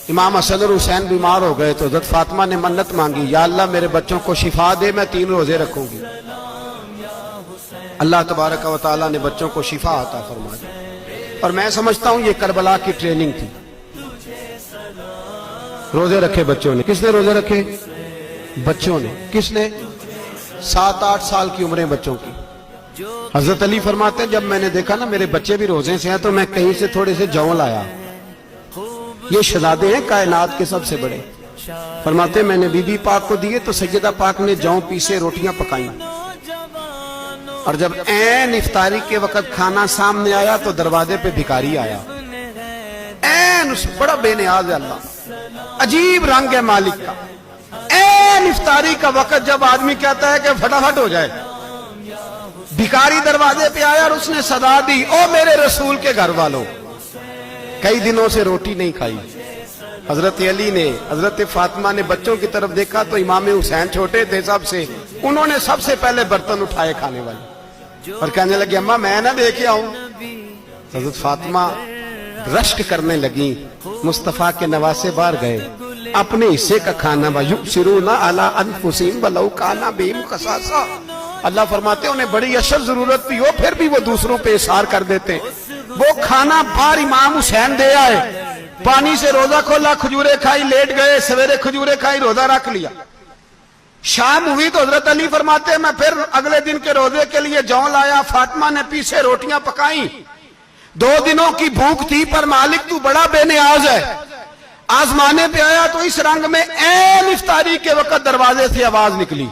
امام حسن اور حسین بیمار ہو گئے تو حضرت فاطمہ نے منت مانگی، یا اللہ میرے بچوں کو شفا دے، میں 3 روزے رکھوں گی۔ اللہ تبارک و تعالیٰ نے بچوں کو شفا عطا فرما دی۔ اور میں سمجھتا ہوں یہ کربلا کی ٹریننگ تھی۔ روزے رکھے بچوں نے۔ کس نے روزے رکھے؟ بچوں نے۔ کس نے؟ 7-8 سال کی عمریں بچوں کی۔ حضرت علی فرماتے ہیں جب میں نے دیکھا نا میرے بچے بھی روزے سے ہیں تو میں کہیں سے تھوڑے سے جوں لایا۔ یہ شہزادے ہیں کائنات کے سب سے بڑے۔ فرماتے ہیں میں نے بی بی پاک کو دیے تو سیدہ پاک نے جوں پیسے روٹیاں پکائیں، اور جب عین افطاری کے وقت کھانا سامنے آیا تو دروازے پہ بھکاری آیا۔ عین بڑا بے نیاز ہے اللہ، عجیب رنگ ہے مالک کا۔ عین افطاری کا وقت جب آدمی کہتا ہے کہ فٹافٹ ہو جائے، بھکاری دروازے پہ آیا اور اس نے صدا دی، او میرے رسول کے گھر والوں، کئی دنوں سے روٹی نہیں کھائی۔ حضرت علی نے، حضرت فاطمہ نے بچوں کی طرف دیکھا تو امام حسین چھوٹے تھے سب سے، انہوں نے سب سے پہلے برتن اٹھائے کھانے والے، اور کہنے لگے اماں میں نہ دے کے آؤں۔ حضرت فاطمہ رشک کرنے لگیں، مصطفیٰ کے نواسے باہر گئے، اپنے حصے کا کھانا وَيُؤْثِرُونَ عَلَىٰ أَنفُسِهِمْ وَلَوْ كَانَ بِهِمْ خَصَاصَةٌ۔ اللہ فرماتے ہیں انہیں بڑی اشد ضرورت بھی ہو پھر بھی وہ دوسروں پہ اثار کر دیتے ہیں۔ وہ کھانا باہر امام حسین دے آئے، پانی سے روزہ کھولا، کھجورے کھائی، لیٹ گئے، سویرے کھجورے کھائی، روزہ رکھ لیا۔ شام ہوئی تو حضرت علی فرماتے ہیں میں پھر اگلے دن کے روزے کے لیے جوں لایا، فاطمہ نے پیچھے روٹیاں پکائیں۔ 2 دنوں کی بھوک تھی پر مالک تو بڑا بے نیاز ہے، آزمانے پہ آیا تو اس رنگ میں عین افطاری کے وقت دروازے سے آواز نکلی،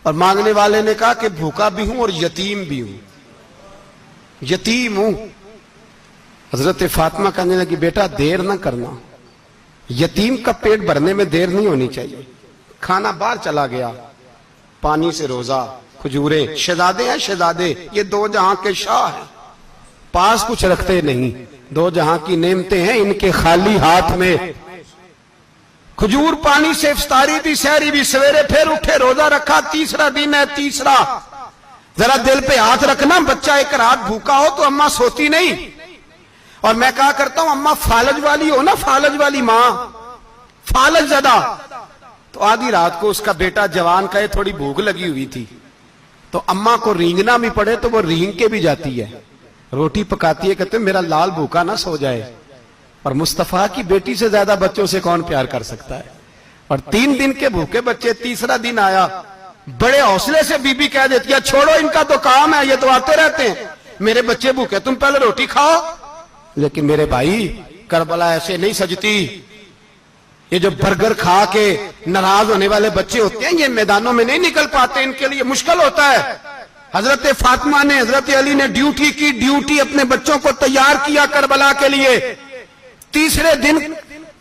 اور مانگنے والے نے کہا کہ بھوکا بھی ہوں اور یتیم بھی ہوں، یتیم ہوں۔ حضرت فاطمہ کہنے لگی بیٹا دیر نہ کرنا، یتیم کا پیٹ بھرنے میں دیر نہیں ہونی چاہیے۔ کھانا باہر چلا گیا، پانی سے روزہ، کھجورے۔ شہزادے ہیں شہزادے، یہ 2 جہاں کے شاہ ہیں، پاس کچھ رکھتے نہیں، 2 جہاں کی نعمتیں ہیں ان کے خالی ہاتھ میں۔ کھجور پانی سے افطاری بھی، سحری بھی، سویرے پھر اٹھے، روزہ رکھا، تیسرا دن ہے، تیسرا۔ ذرا دل پہ ہاتھ رکھنا، بچہ ایک رات بھوکا ہو تو اماں سوتی نہیں۔ اور میں کہا کرتا ہوں اماں فالج والی ہو نا، فالج والی ماں، فالج زدہ، تو آدھی رات کو اس کا بیٹا جوان کہے تھوڑی بھوک لگی ہوئی تھی، تو اماں کو رینگنا بھی پڑے تو وہ رینگ کے بھی جاتی ہے، روٹی پکاتی ہے، کہتے ہیں میرا لال بھوکا نہ سو جائے۔ اور مصطفیٰ کی بیٹی سے زیادہ بچوں سے کون پیار کر سکتا ہے؟ اور 3 دن کے بھوکے بچے، تیسرا دن آیا، بڑے حوصلے سے بی بی کہہ دیتی ہے چھوڑو ان کا تو کام ہے، یہ تو آتے رہتے ہیں، میرے بچے بھوکے، تم پہلے روٹی کھاؤ۔ لیکن میرے بھائی کربلا ایسے نہیں سجتی۔ یہ جو برگر کھا کے ناراض ہونے والے بچے ہوتے ہیں یہ میدانوں میں نہیں نکل پاتے، ان کے لیے مشکل ہوتا ہے۔ حضرت فاطمہ نے، حضرت علی نے ڈیوٹی کی، ڈیوٹی اپنے بچوں کو تیار کیا کربلا کے لیے۔ تیسرے دن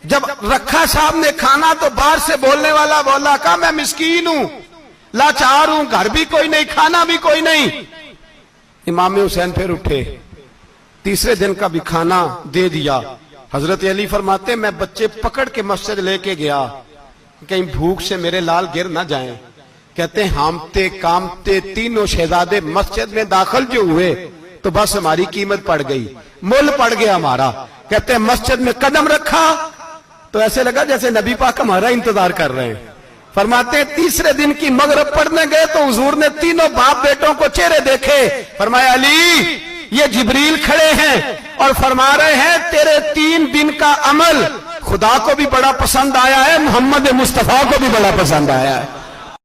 جب رکھا صاحب نے کھانا تو باہر سے بولنے والا بولا کہا میں مسکین ہوں، لاچار ہوں، گھر بھی کوئی نہیں، کھانا بھی کوئی نہیں۔ امام حسین پھر اٹھے، تیسرے دن کا بھی کھانا دے دیا۔ حضرت علی فرماتے ہیں میں بچے پکڑ کے مسجد لے کے گیا، کہیں بھوک سے میرے لال گر نہ جائیں۔ کہتے ہیں ہامتے کامتے تینوں شہزادے مسجد میں داخل جو ہوئے تو بس ہماری قیمت پڑ گئی، مول پڑ گیا ہمارا۔ کہتے ہیں مسجد میں قدم رکھا تو ایسے لگا جیسے نبی پاک ہمارا انتظار کر رہے ہیں۔ فرماتے ہیں تیسرے دن کی مغرب پڑھنے گئے تو حضور نے تینوں باپ بیٹوں کو چہرے دیکھے، فرمایا علی یہ جبریل کھڑے ہیں اور فرما رہے ہیں تیرے 3 دن کا عمل خدا کو بھی بڑا پسند آیا ہے، محمد مصطفیٰ کو بھی بڑا پسند آیا ہے۔